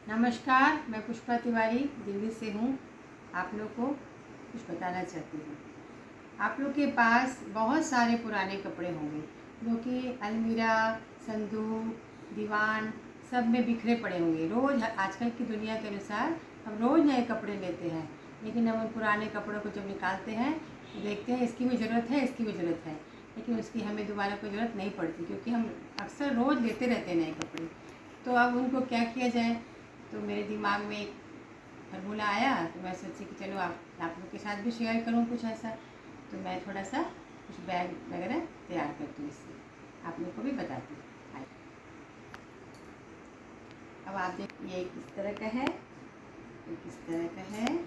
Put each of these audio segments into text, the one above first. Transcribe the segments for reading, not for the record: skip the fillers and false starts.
नमस्कार, मैं पुष्पा तिवारी दिल्ली से हूँ। आप लोग को कुछ बताना चाहती हूँ। आप लोग के पास बहुत सारे पुराने कपड़े होंगे जो कि अलमीरा, संदूक, दीवान सब में बिखरे पड़े होंगे। रोज़ आजकल की दुनिया के अनुसार हम रोज़ नए कपड़े लेते हैं, लेकिन हम उन पुराने कपड़ों को जब निकालते हैं तो देखते हैं इसकी भी ज़रूरत है, इसकी भी ज़रूरत है, लेकिन उसकी हमें दोबारा कोई ज़रूरत नहीं पड़ती क्योंकि हम अक्सर रोज़ लेते रहते हैं नए कपड़े। तो अब उनको क्या किया जाए, तो मेरे दिमाग में एक फार्मूला आया, तो मैं सोची कि चलो आप लोग के साथ भी शेयर करूं कुछ ऐसा। तो मैं थोड़ा सा कुछ बैग वगैरह तैयार करती हूँ, इससे आप लोग को भी बताती हूँ। अब आप देख, ये किस तरह का है, ये किस तरह का है।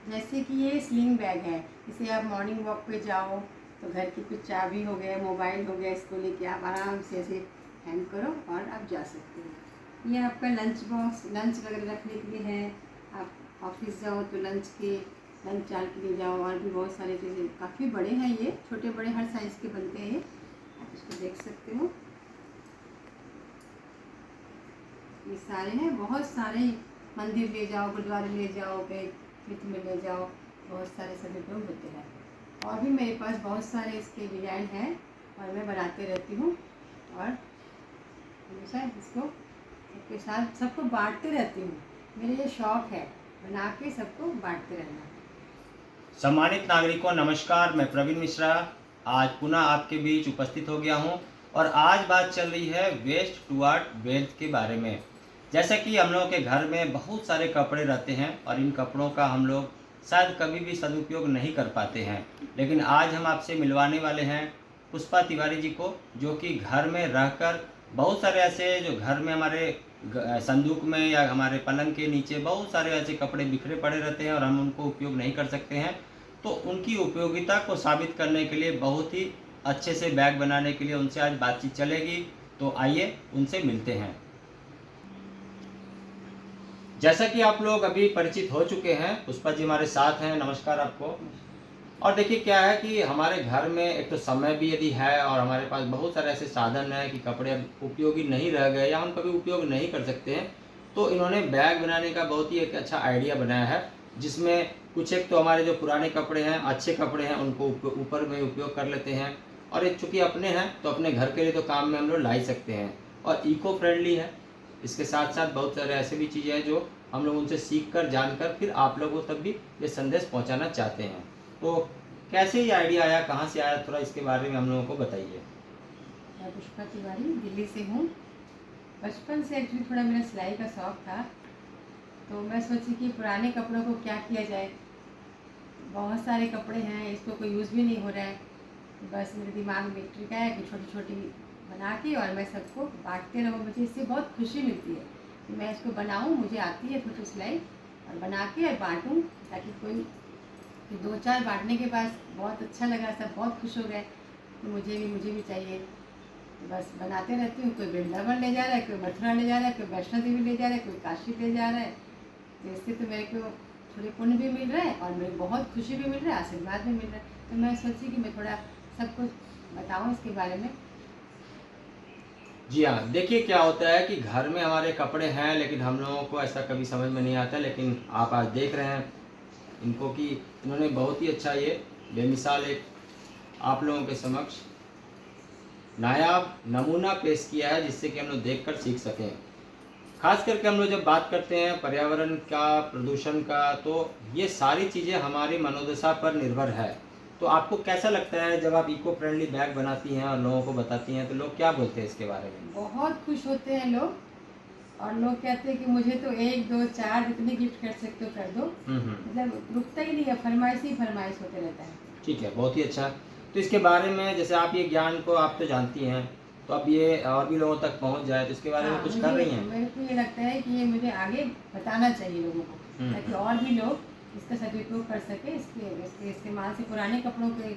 जैसे कि ये स्लिंग बैग है, इसे आप मॉर्निंग वॉक पे जाओ तो घर की कुछ चाबी हो गया, मोबाइल हो गया, इसको लेके आप आराम से ऐसे हैंग करो और आप जा सकते हो। ये आपका लंच बॉक्स, लंच वगैरह रखने के लिए है। आप ऑफिस जाओ तो लंच डाल के ले जाओ। और भी बहुत सारे चीज़ें, काफ़ी बड़े हैं ये, छोटे बड़े हर साइज़ के बनते हैं। आप इसको देख सकते हो, ये सारे हैं, बहुत सारे। मंदिर ले जाओ, गुरुद्वारे ले जाओ, कहीं तीर्थ में ले जाओ, बहुत सारे सदुपयोग होते हैं। और भी मेरे पास बहुत सारे इसके डिज़ाइन हैं और मैं बनाते रहती हूँ और हमेशा इसको सबके साथ सबको बांटते रहती हूँ। मेरा ये शौक़ है, बना के सबको बांटते रहना। सम्मानित नागरिकों, नमस्कार। मैं प्रवीण मिश्रा आज पुनः आपके बीच उपस्थित हो गया हूं और आज बात चल रही है वेस्ट टुवर्ड वेल्थ के बारे में। जैसा कि हम लोगों के घर में बहुत सारे कपड़े रहते हैं और इन कपड़ों का हम लोग शायद कभी भी सदुपयोग नहीं कर पाते हैं, लेकिन आज हम आपसे मिलवाने वाले हैं पुष्पा तिवारी जी को, जो कि घर में रहकर बहुत सारे ऐसे जो घर में हमारे संदूक में या हमारे पलंग के नीचे बहुत सारे ऐसे कपड़े बिखरे पड़े रहते हैं और हम उनको उपयोग नहीं कर सकते हैं। तो उनकी उपयोगिता को साबित करने के लिए, बहुत ही अच्छे से बैग बनाने के लिए उनसे आज बातचीत चलेगी। तो आइए उनसे मिलते हैं। जैसा कि आप लोग अभी परिचित हो चुके हैं, पुष्पा जी हमारे साथ हैं। नमस्कार आपको। और देखिए क्या है कि हमारे घर में एक तो समय भी यदि है और हमारे पास बहुत सारे ऐसे साधन हैं कि कपड़े अब उपयोगी नहीं रह गए या हम कभी उपयोग नहीं कर सकते हैं, तो इन्होंने बैग बनाने का बहुत ही एक अच्छा आइडिया बनाया है, जिसमें कुछ एक तो हमारे जो पुराने कपड़े हैं, अच्छे कपड़े हैं, उनको ऊपर में उपयोग कर लेते हैं। और एक चूँकि अपने हैं तो अपने घर के लिए तो काम में हम लोग ला ही सकते हैं और इको फ्रेंडली है। इसके साथ साथ बहुत सारे ऐसे भी चीज़ें हैं जो हम लोग उनसे सीख कर, जानकर फिर आप लोगों तक भी ये संदेश पहुंचाना चाहते हैं। तो कैसे ये आइडिया आया, कहाँ से आया, थोड़ा इसके बारे में हम लोगों को बताइए। मैं पुष्पा तिवारी दिल्ली से हूँ। बचपन से एक्चुअली थोड़ा मेरा सिलाई का शौक़ था, तो मैं सोची कि पुराने कपड़ों को क्या किया जाए। बहुत सारे कपड़े हैं, इसको कोई यूज़ भी नहीं हो रहा है। बस मेरे दिमाग में ट्रिक आया कि छोटी छोटी बना के और मैं सबको बांटते रहूँ। मुझे इससे बहुत खुशी मिलती है कि मैं इसको बनाऊँ, मुझे आती है थोड़ी सिलाई, और बना के और बांटूँ, ताकि कोई फिर 2-4 बांटने के बाद बहुत अच्छा लगा, सब बहुत खुश हो गए कि मुझे भी चाहिए। तो बस बनाते रहती हूँ। कोई वृंदावन ले जा रहा है, कोई मथुरा ले जा रहा है, कोई वैष्णो देवी ले जा रहा है, कोई काशी ले जा रहा है। तो इससे तो मेरे को थोड़ी पुण्य भी मिल रहा है और मेरे बहुत खुशी भी मिल रहा है, आशीर्वाद भी मिल रहा है। तो मैं सोची कि मैं थोड़ा सबको बताऊँ इसके बारे में। जी हाँ, देखिए क्या होता है कि घर में हमारे कपड़े हैं, लेकिन हम लोगों को ऐसा कभी समझ में नहीं आता। लेकिन आप आज देख रहे हैं इनको कि इन्होंने बहुत ही अच्छा ये बेमिसाल एक आप लोगों के समक्ष नायाब नमूना पेश किया है, जिससे कि हम लोग देख कर सीख सकें। खास करके हम लोग जब बात करते हैं पर्यावरण का, प्रदूषण का, तो ये सारी चीज़ें हमारी मनोदशा पर निर्भर है। तो आपको कैसा लगता है जब आप इको फ्रेंडली बैग बनाती हैं और लोगों को बताती हैं, तो लोग क्या बोलते हैं इसके बारे में? बहुत खुश होते हैं लोग, और लोग कहते हैं कि मुझे तो 1, 2, 4 जितने गिफ्ट कर सकते हो कर दो। मतलब रुकता ही नहीं है, फरमाइश ही फरमाइश होते रहता है। ठीक है, बहुत ही अच्छा। तो इसके बारे में, जैसे आप ये ज्ञान को आप तो जानती हैं, तो अब ये और भी लोगों तक पहुंच जाए, तो इसके बारे में हाँ, कुछ कर रही हैं? मेरे को ये लगता है कि ये मुझे आगे बताना चाहिए लोगों को, ताकि और भी लोग इसका सदुपयोग कर सके, इसके इस्तेमाल से, पुराने कपड़ों के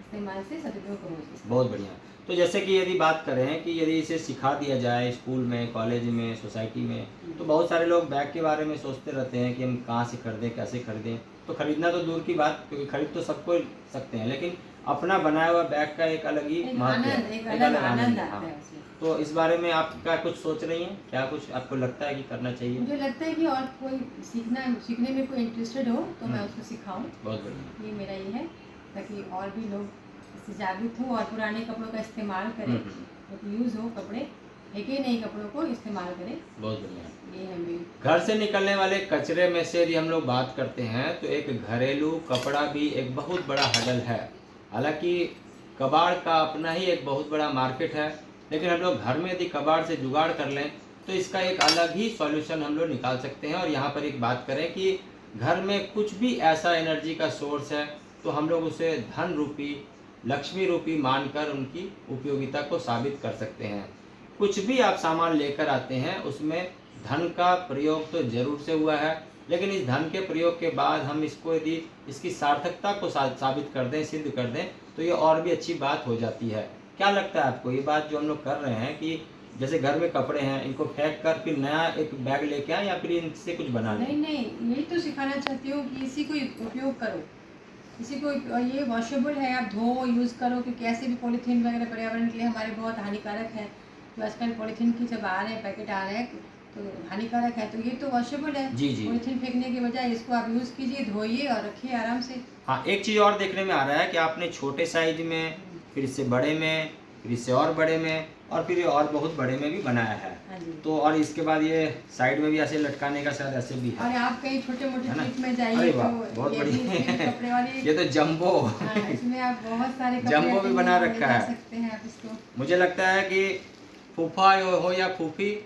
इस्तेमाल से सदुपयोग करो इसका। बहुत बढ़िया। तो जैसे कि यदि बात करें कि यदि इसे सिखा दिया जाए स्कूल में, कॉलेज में, सोसाइटी में, तो बहुत सारे लोग बैग के बारे में सोचते रहते हैं कि हम कहाँ से खरीदें, कैसे खरीदें। तो खरीदना तो दूर की बात, क्योंकि खरीद तो सबको सकते हैं, लेकिन अपना बनाया हुआ बैग का एक अलग ही एक महत्व आनंद, है, एक एक अलग अलग आनंद है। आता हाँ, है उसमें। तो इस बारे में आप क्या कुछ सोच रही हैं? क्या कुछ आपको लगता है कि करना चाहिए? मुझे लगता है कि और कोई सीखने में कोई इंटरेस्टेड हो तो मैं उसको सिखाऊं। बहुत बढ़िया। ये मेरा ये है, ताकि और भी लोग इससे जागरूक हो और पुराने कपड़ों का इस्तेमाल करें, तो यूज़ हो कपड़े, फेंके नहीं कपड़ों को इस्तेमाल करें। बहुत बढ़िया। ये है मेरी। घर से निकलने वाले कचरे में से यदि हम लोग बात करते हैं तो एक घरेलू कपड़ा भी एक बहुत बड़ा हडल है। हालांकि कबाड़ का अपना ही एक बहुत बड़ा मार्केट है, लेकिन हम लोग घर में यदि कबाड़ से जुगाड़ कर लें तो इसका एक अलग ही सॉल्यूशन हम लोग निकाल सकते हैं। और यहाँ पर एक बात करें कि घर में कुछ भी ऐसा एनर्जी का सोर्स है तो हम लोग उसे धन रूपी, लक्ष्मी रूपी मानकर उनकी उपयोगिता को साबित कर सकते हैं। कुछ भी आप सामान लेकर आते हैं उसमें धन का प्रयोग तो जरूर से हुआ है, लेकिन इस धन के प्रयोग के बाद हम इसको यदि इसकी सार्थकता को साबित कर दें, सिद्ध कर दें, तो ये और भी अच्छी बात हो जाती है। क्या लगता है आपको ये बात जो हम लोग कर रहे हैं कि जैसे घर में कपड़े हैं, इनको फेंक कर फिर नया एक बैग लेके आए या फिर इनसे कुछ बना लें? नहीं, यही तो सिखाना चाहती हूँ कि इसी को उपयोग करो, इसी को। ये वॉशेबल है, आप धो यूज़ करो, क्योंकि ऐसे भी पॉलीथीन वगैरह पर्यावरण के लिए हमारे बहुत हानिकारक है। तो आजकल पॉलीथीन की जब आ रहे हैं, पैकेट आ रहे हैं, तो हानिकारक है। तो ये तो वॉशेबल है। जी जी। पॉलीथीन फेंकने के बजाय इसको आप यूज़ कीजिए, धोइए और रखिए आराम से। हाँ, एक चीज़ और देखने में आ रहा है कि आपने छोटे साइज में, फिर इससे बड़े में, फिर इससे और बड़े में, और फिर ये और बहुत बड़े में भी बनाया है। हाँ जी। तो और इसके बाद ये साइड में भी ऐसे लटकाने का शायद ऐसे भी है। और आप कहीं छोटे मोटे है ना? ट्रिप में अरे जाइए वाह, तो बहुत ये भी बढ़िया। इसमें भी कपड़े वाली। ये तो जंबो। हाँ, इसमें आप बहुत सारे कपड़े जंबो भी बना ले रखा जा है। सकते हैं आप इसको। मुझे लगता है कि फूफा हो या फूफी,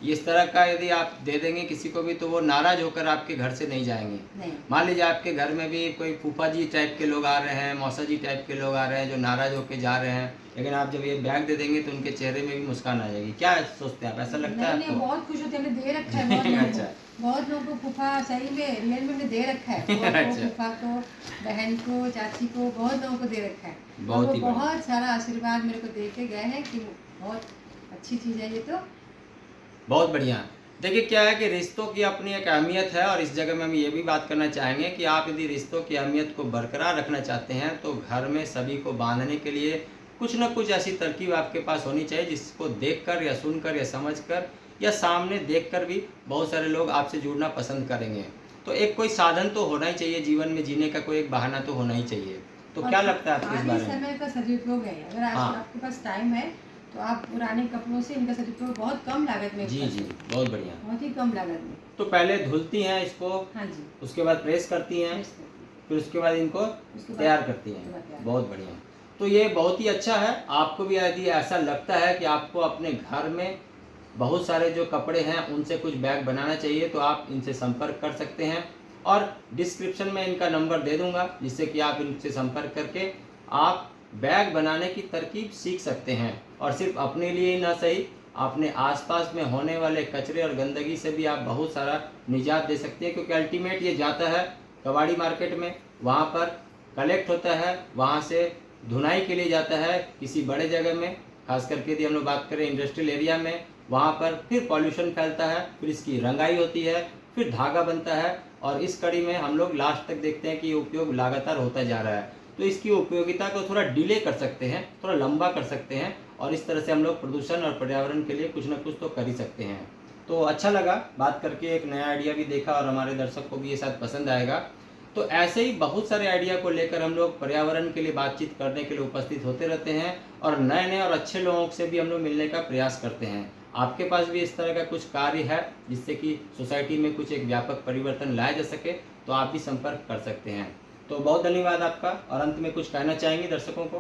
इस तरह का यदि आप दे देंगे किसी को भी तो वो नाराज होकर आपके घर से नहीं जाएंगे। नहीं। मान लीजिए आपके घर में भी कोई फूफा जी टाइप के लोग आ रहे हैं, मौसा जी टाइप के लोग आ रहे हैं जो नाराज होकर जा रहे हैं, लेकिन आप जब ये बैग दे देंगे तो उनके चेहरे में भी मुस्कान आ जाएगी। क्या सोचते हैं आप, ऐसा लगता है नहीं, आपको? बहुत खुश होते हैं, हमने दे रखा है बहुत लोगों अच्छा। को। बहुत लोगों को फूफा सही में रियल में हमने दे रखा है। बुआ को, अच्छा। फूफा को, बहन को, चाची को, बहुत लोगों को दे रखा है। बहुत और ही वो बढ़िया। बहुत सारा आशीर्वाद मेरे को दे के गए हैं कि बहुत अच्छी चीज़ है ये तो। बहुत बढ़िया। देखिए क्या है कि रिश्तों की अपनी एक अहमियत है, और इस जगह में हम ये भी बात करना चाहेंगे कि आप यदि रिश्तों की अहमियत को बरकरार रखना चाहते हैं तो घर में सभी को बांधने के लिए कुछ न कुछ ऐसी तरकीब आपके पास होनी चाहिए जिसको देखकर या सुनकर या समझकर या सामने देखकर भी बहुत सारे लोग आपसे जुड़ना पसंद करेंगे। तो एक कोई साधन तो होना ही चाहिए जीवन में, जीने का कोई एक बहाना तो होना ही चाहिए। तो क्या लगता है आपको इस बारे में? समय का सदुपयोग है। अगर आज हाँ। आपके पास टाइम है तो आप पुराने कपड़ों से इनका सदुपयोग बहुत कम लागत में जी कर जी, सकते हैं। बहुत बढ़िया। बहुत ही कम लागत में। तो पहले धुलती हैं इसको, हाँ जी। उसके बाद प्रेस करती हैं, Press करते हैं। फिर उसके बाद इनको उसके बाद- तैयार करती उसके बाद हैं। तैयार। बहुत बढ़िया। तो ये बहुत ही अच्छा है। आपको भी यदि ऐसा लगता है कि आपको अपने घर में बहुत सारे जो कपड़े हैं उनसे कुछ बैग बनाना चाहिए तो आप इनसे संपर्क कर सकते हैं, और डिस्क्रिप्शन में इनका नंबर दे दूंगा जिससे कि आप इनसे संपर्क करके आप बैग बनाने की तरकीब सीख सकते हैं। और सिर्फ अपने लिए ही ना सही, अपने आसपास में होने वाले कचरे और गंदगी से भी आप बहुत सारा निजात दे सकते हैं, क्योंकि अल्टीमेट ये जाता है कबाड़ी मार्केट में, वहाँ पर कलेक्ट होता है, वहाँ से धुनाई के लिए जाता है किसी बड़े जगह में, खास करके यदि हम लोग बात करें इंडस्ट्रियल एरिया में, वहाँ पर फिर पॉल्यूशन फैलता है, फिर इसकी रंगाई होती है, फिर धागा बनता है, और इस कड़ी में हम लोग लास्ट तक देखते हैं कि उपयोग लगातार होता जा रहा है। तो इसकी उपयोगिता को थोड़ा डिले कर सकते हैं, थोड़ा लंबा कर सकते हैं, और इस तरह से हम लोग प्रदूषण और पर्यावरण के लिए कुछ न कुछ तो कर ही सकते हैं। तो अच्छा लगा बात करके, एक नया आइडिया भी देखा और हमारे दर्शक को भी ये शायद पसंद आएगा। तो ऐसे ही बहुत सारे आइडिया को लेकर हम लोग पर्यावरण के लिए बातचीत करने के लिए उपस्थित होते रहते हैं, और नए नए और अच्छे लोगों से भी हम लोग मिलने का प्रयास करते हैं। आपके पास भी इस तरह का कुछ कार्य है जिससे कि सोसाइटी में कुछ एक व्यापक परिवर्तन लाया जा सके तो आप भी संपर्क कर सकते हैं। तो बहुत धन्यवाद आपका, और अंत में कुछ कहना चाहेंगे दर्शकों को?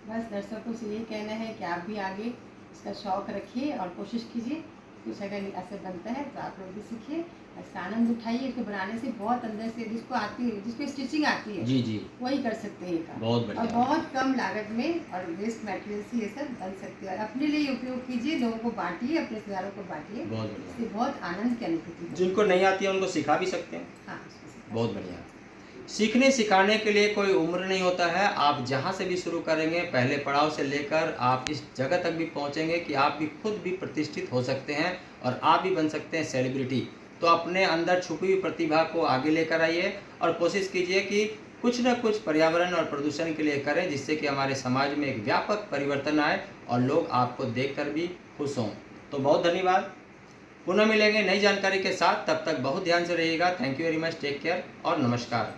बस दर्शकों से ये कहना है कि आप भी आगे इसका शौक रखिए और कोशिश कीजिए। कुछ अगर ऐसे बनता है तो आप लोग भी सीखिए, इसका आनंद उठाइए। इसको बनाने से बहुत अंदर से जिसको आती है, जिसको स्टिचिंग आती है, जी जी, वही कर सकते हैं ये काम। बहुत और बढ़िया। बहुत कम लागत में और वेस्ट मटेरियल से ये सब बन सकते हैं। और अपने लिए उपयोग कीजिए, लोगों को बांटिए, अपने रिश्तेदारों को बांटिए। बहुत बढ़िया। इससे बहुत आनंद की अनुभूति होगी। जिनको नहीं आती है उनको सिखा भी सकते हैं। हाँ, इसको सिखा। बहुत बढ़िया। सीखने सिखाने के लिए कोई उम्र नहीं होता है। आप जहाँ से भी शुरू करेंगे, पहले पड़ाव से लेकर आप इस जगह तक भी पहुँचेंगे कि आप भी खुद भी प्रतिष्ठित हो सकते हैं और आप भी बन सकते हैं सेलिब्रिटी। तो अपने अंदर छुपी हुई प्रतिभा को आगे लेकर आइए और कोशिश कीजिए कि कुछ न कुछ पर्यावरण और प्रदूषण के लिए करें, जिससे कि हमारे समाज में एक व्यापक परिवर्तन आए और लोग आपको देखकर भी खुश हों। तो बहुत धन्यवाद। पुनः मिलेंगे नई जानकारी के साथ, तब तक बहुत ध्यान से रहिएगा। Thank you very much, take care और नमस्कार।